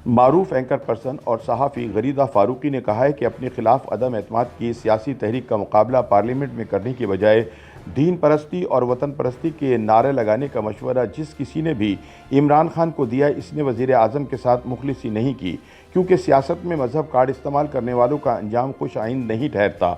معروف anchor person اور صحافی غریدہ فاروقی نے کہا ہے کہ اپنے خلاف عدم اعتماد کی سیاسی تحریک کا مقابلہ پارلیمنٹ میں کرنے کی بجائے دین پرستی اور وطن پرستی کے نعرے لگانے کا مشورہ جس کسی نے بھی عمران خان کو دیا اس نے وزیر اعظم کے ساتھ مخلصی نہیں کی، کیونکہ سیاست میں مذہب کارڈ استعمال کرنے والوں کا انجام خوش آئند نہیں ٹھہرتا۔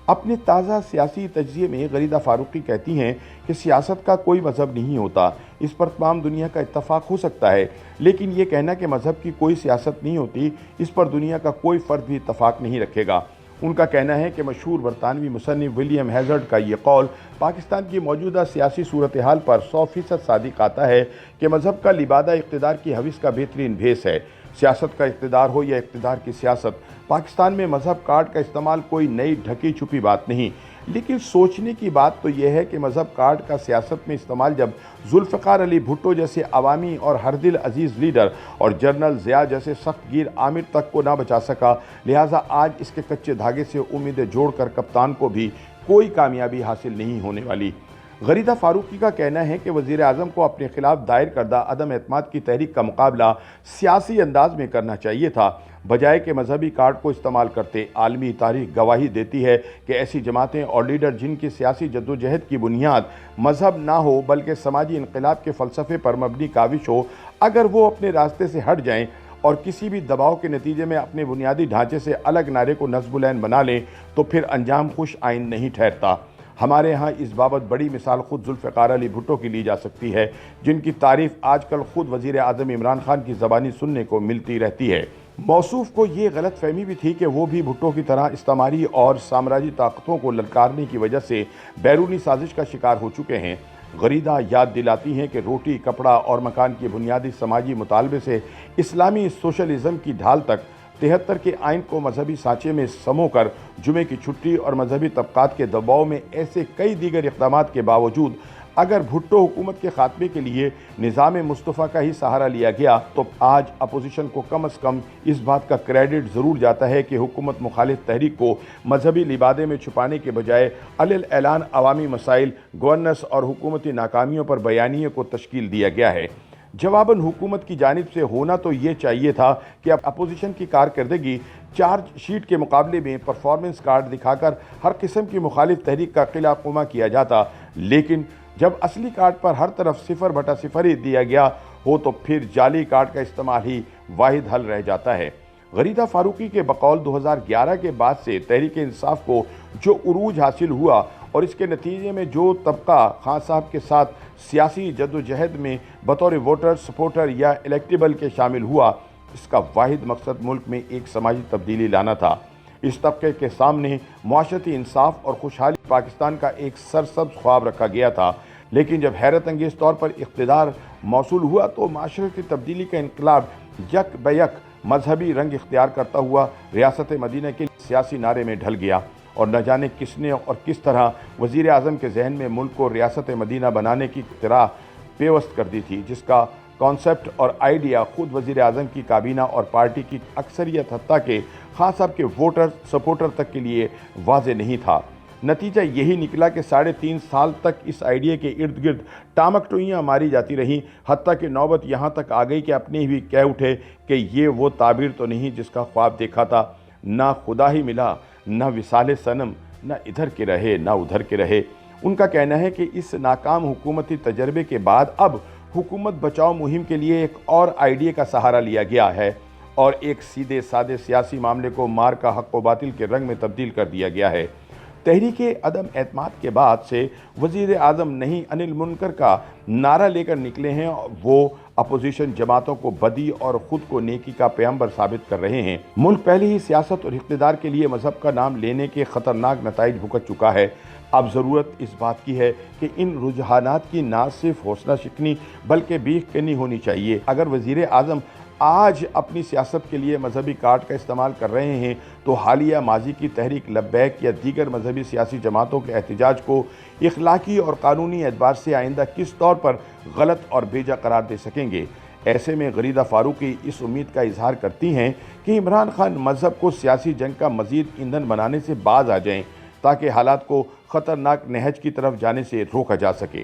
اپنے تازہ سیاسی تجزیے میں غریدہ فاروقی کہتی ہیں کہ سیاست کا کوئی مذہب نہیں ہوتا، اس پر تمام دنیا کا اتفاق ہو سکتا ہے، لیکن یہ کہنا کہ مذہب کی کوئی سیاست نہیں ہوتی، اس پر دنیا کا کوئی فرد بھی اتفاق نہیں رکھے گا۔ ان کا کہنا ہے کہ مشہور برطانوی مصنف ولیم ہیزرڈ کا یہ قول پاکستان کی موجودہ سیاسی صورتحال پر 100% صادق آتا ہے کہ مذہب کا لبادہ اقتدار کی حوث کا بہترین بھیس ہے۔ سیاست کا اقتدار ہو یا اقتدار کی سیاست، پاکستان میں مذہب کارڈ کا استعمال کوئی نئی ڈھکی چھپی بات نہیں، لیکن سوچنے کی بات تو یہ ہے کہ مذہب کارڈ کا سیاست میں استعمال جب ذوالفقار علی بھٹو جیسے عوامی اور ہر دل عزیز لیڈر اور جنرل ضیاء جیسے سخت گیر عامر تک کو نہ بچا سکا، لہٰذا آج اس کے کچے دھاگے سے امیدیں جوڑ کر کپتان کو بھی کوئی کامیابی حاصل نہیں ہونے والی۔ غریدہ فاروقی کا کہنا ہے کہ وزیر اعظم کو اپنے خلاف دائر کردہ عدم اعتماد کی تحریک کا مقابلہ سیاسی انداز میں کرنا چاہیے تھا، بجائے کہ مذہبی کارڈ کو استعمال کرتے۔ عالمی تاریخ گواہی دیتی ہے کہ ایسی جماعتیں اور لیڈر جن کی سیاسی جدوجہد کی بنیاد مذہب نہ ہو بلکہ سماجی انقلاب کے فلسفے پر مبنی کاوش ہو، اگر وہ اپنے راستے سے ہٹ جائیں اور کسی بھی دباؤ کے نتیجے میں اپنے بنیادی ڈھانچے سے الگ نعرے کو نصب العین بنا لیں تو پھر انجام خوش آئند نہیں ٹھہرتا۔ ہمارے ہاں اس بابت بڑی مثال خود ذوالفقار علی بھٹو کی لی جا سکتی ہے، جن کی تعریف آج کل خود وزیر اعظم عمران خان کی زبانی سننے کو ملتی رہتی ہے۔ موصوف کو یہ غلط فہمی بھی تھی کہ وہ بھی بھٹو کی طرح استعماری اور سامراجی طاقتوں کو للکارنے کی وجہ سے بیرونی سازش کا شکار ہو چکے ہیں۔ غریدہ یاد دلاتی ہیں کہ روٹی، کپڑا اور مکان کے بنیادی سماجی مطالبے سے اسلامی سوشلزم کی ڈھال تک 73 کے آئین کو مذہبی سانچے میں سمو کر جمعے کی چھٹی اور مذہبی طبقات کے دباؤ میں ایسے کئی دیگر اقدامات کے باوجود اگر بھٹو حکومت کے خاتمے کے لیے نظام مصطفیٰ کا ہی سہارا لیا گیا تو آج اپوزیشن کو کم از کم اس بات کا کریڈٹ ضرور جاتا ہے کہ حکومت مخالف تحریک کو مذہبی لبادے میں چھپانے کے بجائے علیل اعلان عوامی مسائل، گورننس اور حکومتی ناکامیوں پر بیانیے کو تشکیل دیا گیا ہے۔ جواباً حکومت کی جانب سے ہونا تو یہ چاہیے تھا کہ اپوزیشن کی کارکردگی چارج شیٹ کے مقابلے میں پرفارمنس کارڈ دکھا کر ہر قسم کی مخالف تحریک کا قلعہ قمہ کیا جاتا، لیکن جب اصلی کارڈ پر ہر طرف 0/0 ہی دیا گیا ہو تو پھر جعلی کارڈ کا استعمال ہی واحد حل رہ جاتا ہے۔ غریدہ فاروقی کے بقول 2011 کے بعد سے تحریک انصاف کو جو عروج حاصل ہوا اور اس کے نتیجے میں جو طبقہ خان صاحب کے ساتھ سیاسی جدوجہد میں بطور ووٹر، سپورٹر یا الیکٹیبل کے شامل ہوا، اس کا واحد مقصد ملک میں ایک سماجی تبدیلی لانا تھا۔ اس طبقے کے سامنے معاشرتی انصاف اور خوشحالی پاکستان کا ایک سرسبز خواب رکھا گیا تھا، لیکن جب حیرت انگیز طور پر اقتدار موصول ہوا تو معاشرتی تبدیلی کا انقلاب یک بیک مذہبی رنگ اختیار کرتا ہوا ریاست مدینہ کے سیاسی نعرے میں ڈھل گیا، اور نہ جانے کس نے اور کس طرح وزیر اعظم کے ذہن میں ملک کو ریاست مدینہ بنانے کی اختراع پیوست کر دی تھی، جس کا کانسیپٹ اور آئیڈیا خود وزیر اعظم کی کابینہ اور پارٹی کی اکثریت حتیٰ کہ خان صاحب کے ووٹر سپورٹر تک کے لیے واضح نہیں تھا۔ نتیجہ یہی نکلا کہ 3.5 سال تک اس آئیڈیا کے ارد گرد ٹامک ٹوئیاں ماری جاتی رہیں، حتیٰ کہ نوبت یہاں تک آ گئی کہ اپنے بھی کہہ اٹھے کہ یہ وہ تعبیر تو نہیں جس کا خواب دیکھا تھا، نہ خدا ہی ملا، نہ وصال صنم، نہ ادھر کے رہے نہ ادھر کے رہے۔ ان کا کہنا ہے کہ اس ناکام حکومتی تجربے کے بعد اب حکومت بچاؤ مہم کے لیے ایک اور آئیڈیا کا سہارا لیا گیا ہے اور ایک سیدھے سادے سیاسی معاملے کو مار کا حق و باطل کے رنگ میں تبدیل کر دیا گیا ہے۔ تحریک عدم اعتماد کے بعد سے وزیر اعظم نہیں انل منکر کا نعرہ لے کر نکلے ہیں، وہ اپوزیشن جماعتوں کو بدی اور خود کو نیکی کا پیغمبر ثابت کر رہے ہیں۔ ملک پہلے ہی سیاست اور اقتدار کے لیے مذہب کا نام لینے کے خطرناک نتائج بھگت چکا ہے۔ اب ضرورت اس بات کی ہے کہ ان رجحانات کی نہ صرف حوصلہ شکنی بلکہ بیخ کنی ہونی چاہیے۔ اگر وزیر اعظم آج اپنی سیاست کے لیے مذہبی کارڈ کا استعمال کر رہے ہیں تو حالیہ ماضی کی تحریک لبیک یا دیگر مذہبی سیاسی جماعتوں کے احتجاج کو اخلاقی اور قانونی اعتبار سے آئندہ کس طور پر غلط اور بیجا قرار دے سکیں گے؟ ایسے میں غریدہ فاروقی اس امید کا اظہار کرتی ہیں کہ عمران خان مذہب کو سیاسی جنگ کا مزید ایندھن بنانے سے باز آ جائیں تاکہ حالات کو خطرناک نہج کی طرف جانے سے روکا جا سکے۔